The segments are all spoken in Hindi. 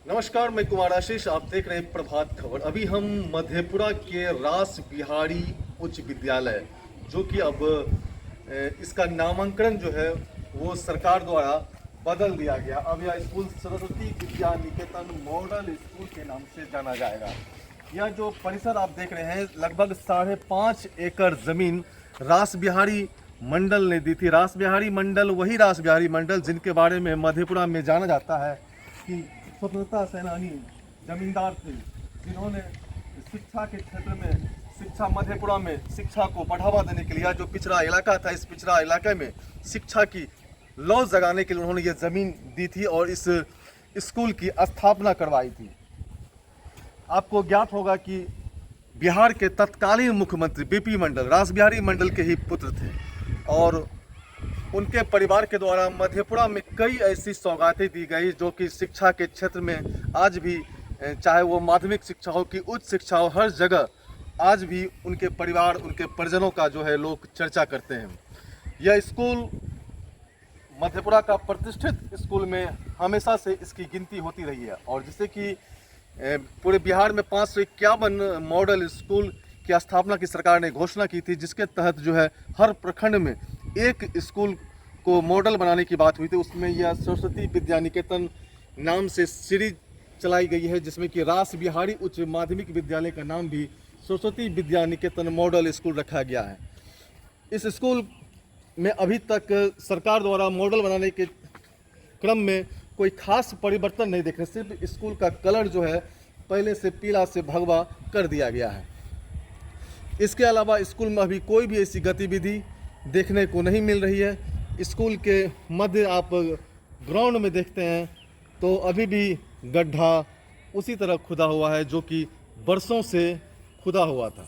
नमस्कार, मैं कुमार आशीष। आप देख रहे हैं प्रभात खबर। अभी हम मधेपुरा के रास बिहारी उच्च विद्यालय, जो कि अब इसका नामांकन जो है वो सरकार द्वारा बदल दिया गया। अब यह school Saraswati Vidya Niketan model school के नाम से जाना जाएगा। यह जो परिसर आप देख रहे हैं, लगभग 5.5 एकड़ ज़मीन रास बिहारी मंडल ने दी थी। रास बिहारी मंडल वही रास बिहारी मंडल जिनके बारे में मधेपुरा में जाना जाता है कि स्वतंत्रता सेनानी जमींदार थे, जिन्होंने शिक्षा के क्षेत्र में मधेपुरा में शिक्षा को बढ़ावा देने के लिए, जो पिछड़ा इलाका था, इस पिछड़ा इलाके में शिक्षा की लौ जगाने के लिए उन्होंने ये ज़मीन दी थी और इस स्कूल की स्थापना करवाई थी। आपको ज्ञात होगा कि बिहार के तत्कालीन मुख्यमंत्री बीपी मंडल रास बिहारी मंडल के ही पुत्र थे और उनके परिवार के द्वारा मधेपुरा में कई ऐसी सौगातें दी गई जो कि शिक्षा के क्षेत्र में आज भी, चाहे वो माध्यमिक शिक्षा हो कि उच्च शिक्षा हो, हर जगह आज भी उनके परिवार, उनके परिजनों का जो है लोग चर्चा करते हैं। यह स्कूल मधेपुरा का प्रतिष्ठित स्कूल में हमेशा से इसकी गिनती होती रही है और जिससे कि पूरे बिहार में 551 मॉडल स्कूल की स्थापना की सरकार ने घोषणा की थी, जिसके तहत जो है हर प्रखंड में एक स्कूल को मॉडल बनाने की बात हुई थी। उसमें यह सरस्वती विद्या निकेतन नाम से सीरीज चलाई गई है, जिसमें कि रास बिहारी उच्च माध्यमिक विद्यालय का नाम भी सरस्वती विद्या निकेतन मॉडल स्कूल रखा गया है। इस स्कूल में अभी तक सरकार द्वारा मॉडल बनाने के क्रम में कोई खास परिवर्तन नहीं देख रहे, सिर्फ स्कूल का कलर जो है पहले से पीला से भगवा कर दिया गया है। इसके अलावा स्कूल में अभी कोई भी ऐसी गतिविधि देखने को नहीं मिल रही है। स्कूल के मध्य आप ग्राउंड में देखते हैं तो अभी भी गड्ढा उसी तरह खुदा हुआ है जो कि बरसों से खुदा हुआ था।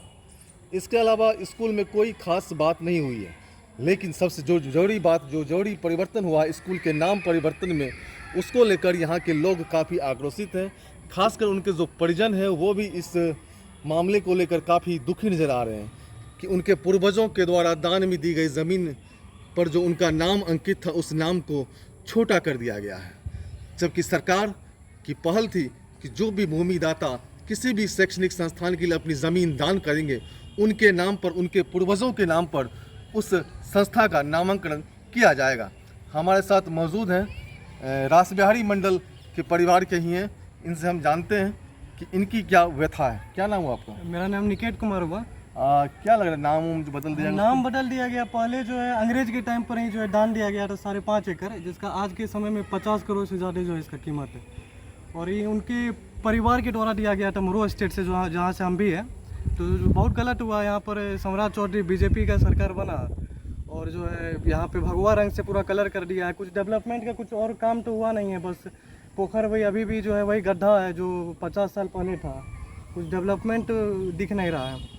इसके अलावा स्कूल में कोई खास बात नहीं हुई है, लेकिन सबसे जो जरूरी परिवर्तन हुआ स्कूल के नाम परिवर्तन में, उसको लेकर यहाँ के लोग काफ़ी आक्रोशित हैं। खासकर उनके जो परिजन हैं वो भी इस मामले को लेकर काफ़ी दुखी नज़र आ रहे हैं कि उनके पूर्वजों के द्वारा दान में दी गई ज़मीन पर जो उनका नाम अंकित था उस नाम को छोटा कर दिया गया है। जबकि सरकार की पहल थी कि जो भी भूमिदाता किसी भी शैक्षणिक संस्थान के लिए अपनी ज़मीन दान करेंगे, उनके नाम पर, उनके पूर्वजों के नाम पर उस संस्था का नामांकन किया जाएगा। हमारे साथ मौजूद हैं रास बिहारी मंडल के परिवार के ही हैं, इनसे हम जानते हैं कि इनकी क्या व्यथा है। क्या नाम हुआ आपका? मेरा नाम निकेत कुमार हुआ। क्या लग रहा है नाम जो बदल दिया? नाम बदल दिया गया। पहले जो है अंग्रेज के टाइम पर ही जो है दान दिया गया था 5.5 एकड़, जिसका आज के समय में 50 करोड़ से ज़्यादा जो है इसका कीमत है। और ये उनके परिवार के द्वारा दिया गया था मुरो स्टेट से, जो जहाँ से हम भी हैं। तो बहुत गलत हुआ। यहाँ पर सम्राट चौधरी बीजेपी का सरकार बना और जो है यहाँ पे भगवा रंग से पूरा कलर कर दिया है। कुछ डेवलपमेंट का कुछ और काम तो हुआ नहीं है, बस पोखर वही अभी भी जो है वही गड्ढा है जो 50 साल पहले था। कुछ डेवलपमेंट दिख नहीं रहा है।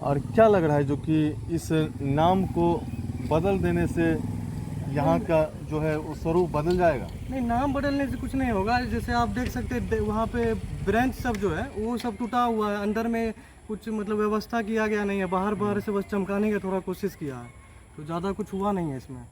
और क्या लग रहा है जो कि इस नाम को बदल देने से यहाँ का जो है वो स्वरूप बदल जाएगा? नहीं, नाम बदलने से कुछ नहीं होगा। जैसे आप देख सकते हैं वहाँ पे ब्रांच सब जो है वो सब टूटा हुआ है, अंदर में कुछ मतलब व्यवस्था किया गया नहीं है। बाहर से बस चमकाने की थोड़ा कोशिश किया है, तो ज़्यादा कुछ हुआ नहीं है इसमें।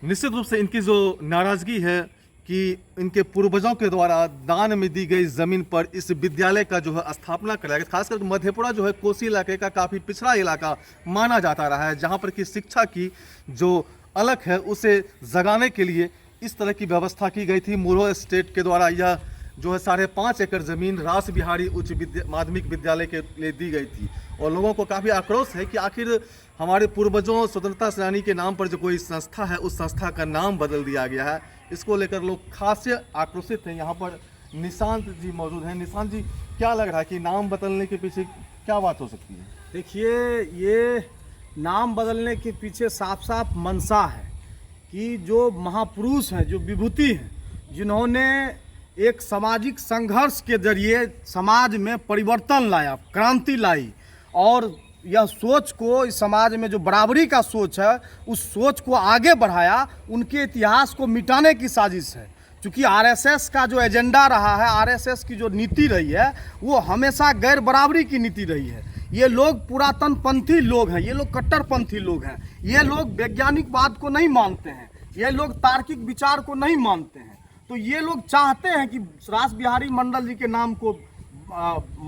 निश्चित रूप से इनकी जो नाराज़गी है कि इनके पूर्वजों के द्वारा दान में दी गई ज़मीन पर इस विद्यालय का जो है स्थापना कराया गया। खासकर मधेपुरा जो है कोसी इलाके का काफ़ी पिछड़ा इलाका माना जाता रहा है, जहाँ पर कि शिक्षा की जो अलग है उसे जगाने के लिए इस तरह की व्यवस्था की गई थी। मुरो स्टेट के द्वारा यह जो है 5.5 एकड़ ज़मीन रास बिहारी उच्च माध्यमिक विद्यालय के लिए दी गई थी और लोगों को काफ़ी आक्रोश है कि आखिर हमारे पूर्वजों स्वतंत्रता सेनानी के नाम पर जो कोई संस्था है उस संस्था का नाम बदल दिया गया है। इसको लेकर लोग खासे आक्रोशित हैं। यहाँ पर निशांत जी मौजूद हैं। निशांत जी, क्या लग रहा है कि नाम बदलने के पीछे क्या बात हो सकती है? देखिए, ये नाम बदलने के पीछे साफ साफ मंशा है कि जो महापुरुष हैं, जो विभूति हैं, जिन्होंने एक सामाजिक संघर्ष के जरिए समाज में परिवर्तन लाया, क्रांति लाई और यह सोच को, इस समाज में जो बराबरी का सोच है उस सोच को आगे बढ़ाया, उनके इतिहास को मिटाने की साजिश है। क्योंकि आरएसएस का जो एजेंडा रहा है, आरएसएस की जो नीति रही है वो हमेशा गैर बराबरी की नीति रही है। ये लोग पुरातनपंथी लोग हैं, ये लोग कट्टरपंथी लोग हैं, ये लोग वैज्ञानिकवाद को नहीं मानते हैं, ये लोग तार्किक विचार को नहीं मानते हैं। तो ये लोग चाहते हैं कि रास बिहारी मंडल जी के नाम को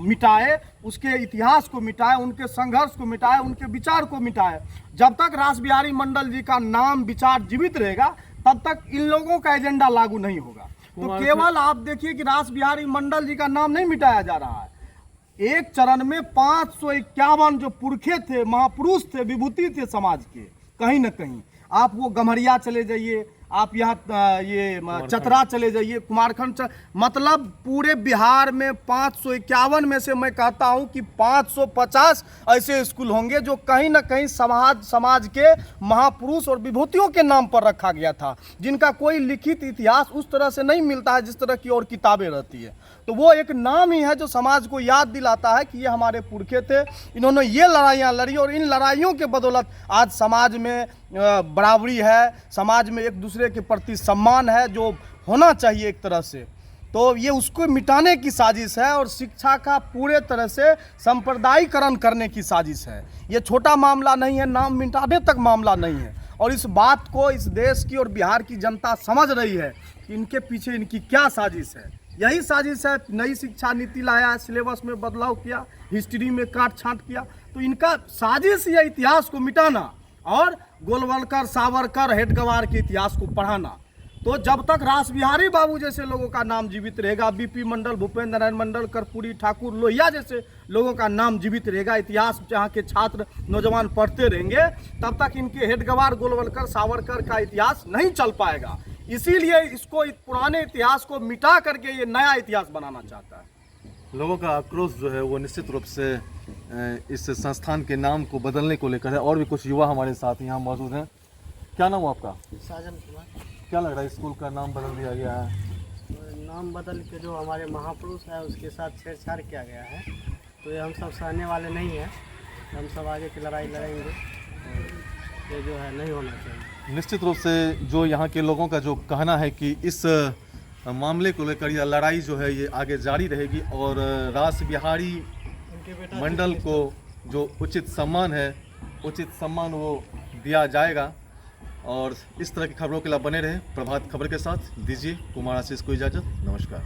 मिटाए, उसके इतिहास को मिटाए, उनके संघर्ष को मिटाए, उनके विचार को मिटाए। जब तक रास बिहारी मंडल जी का नाम विचार जीवित रहेगा तब तक इन लोगों का एजेंडा लागू नहीं होगा। तो केवल आप देखिए कि रास बिहारी मंडल जी का नाम नहीं मिटाया जा रहा है। एक चरण में 551 जो पुरखे थे, महापुरुष थे, विभूति थे समाज के, कहीं ना कहीं आप वो गम्हरिया चले जाइए, आप यहाँ ये चतरा चले जाइए, कुमारखंड मतलब पूरे बिहार में 551 में से मैं कहता हूँ कि 550 ऐसे स्कूल होंगे जो कहीं ना कहीं समाज के महापुरुष और विभूतियों के नाम पर रखा गया था, जिनका कोई लिखित इतिहास उस तरह से नहीं मिलता है जिस तरह की और किताबें रहती है। तो वो एक नाम ही है जो समाज को याद दिलाता है कि ये हमारे पुरखे थे, इन्होंने ये लड़ाइयाँ लड़ी और इन लड़ाइयों के बदौलत आज समाज में बराबरी है, समाज में एक दूसरे के प्रति सम्मान है जो होना चाहिए एक तरह से। तो ये उसको मिटाने की साजिश है और शिक्षा का पूरे तरह से सांप्रदायिकरण करने की साजिश है। ये छोटा मामला नहीं है, नाम मिटाने तक मामला नहीं है। और इस बात को इस देश की और बिहार की जनता समझ रही है कि इनके पीछे इनकी क्या साजिश है। यही साजिश है। नई शिक्षा नीति लाया, सिलेबस में बदलाव किया, हिस्ट्री में काट छांट किया। तो इनका साजिश है इतिहास को मिटाना और गोलवलकर, सावरकर, हेडगवार के इतिहास को पढ़ाना। तो जब तक रास बिहारी बाबू जैसे लोगों का नाम जीवित रहेगा, बीपी मंडल, भूपेंद्र नारायण मंडल, कर्पूरी ठाकुर, लोहिया जैसे लोगों का नाम जीवित रहेगा, इतिहास जहाँ के छात्र नौजवान पढ़ते रहेंगे, तब तक इनके हेडगवार, गोलवलकर, सावरकर का इतिहास नहीं चल पाएगा। इसीलिए इसको पुराने इतिहास को मिटा करके ये नया इतिहास बनाना चाहता है। लोगों का आक्रोश जो है वो निश्चित रूप से इस संस्थान के नाम को बदलने को लेकर है। और भी कुछ युवा हमारे साथ यहाँ मौजूद हैं। क्या नाम है आपका? साजन कुमार। क्या लग रहा है स्कूल का नाम बदल दिया गया है? नाम बदल के जो हमारे महापुरुष है उसके साथ छेड़छाड़ किया गया है, तो ये हम सब सहने वाले नहीं हैं। हम सब आगे की लड़ाई लड़ेंगे और ये जो है नहीं होना चाहिए। निश्चित रूप से जो यहाँ के लोगों का जो कहना है कि इस मामले को लेकर यह लड़ाई जो है ये आगे जारी रहेगी और रास बिहारी मंडल को जो उचित सम्मान है, उचित सम्मान वो दिया जाएगा। और इस तरह की खबरों के लिए बने रहे प्रभात खबर के साथ। दीजिए कुमार आशीष को इजाज़त। नमस्कार।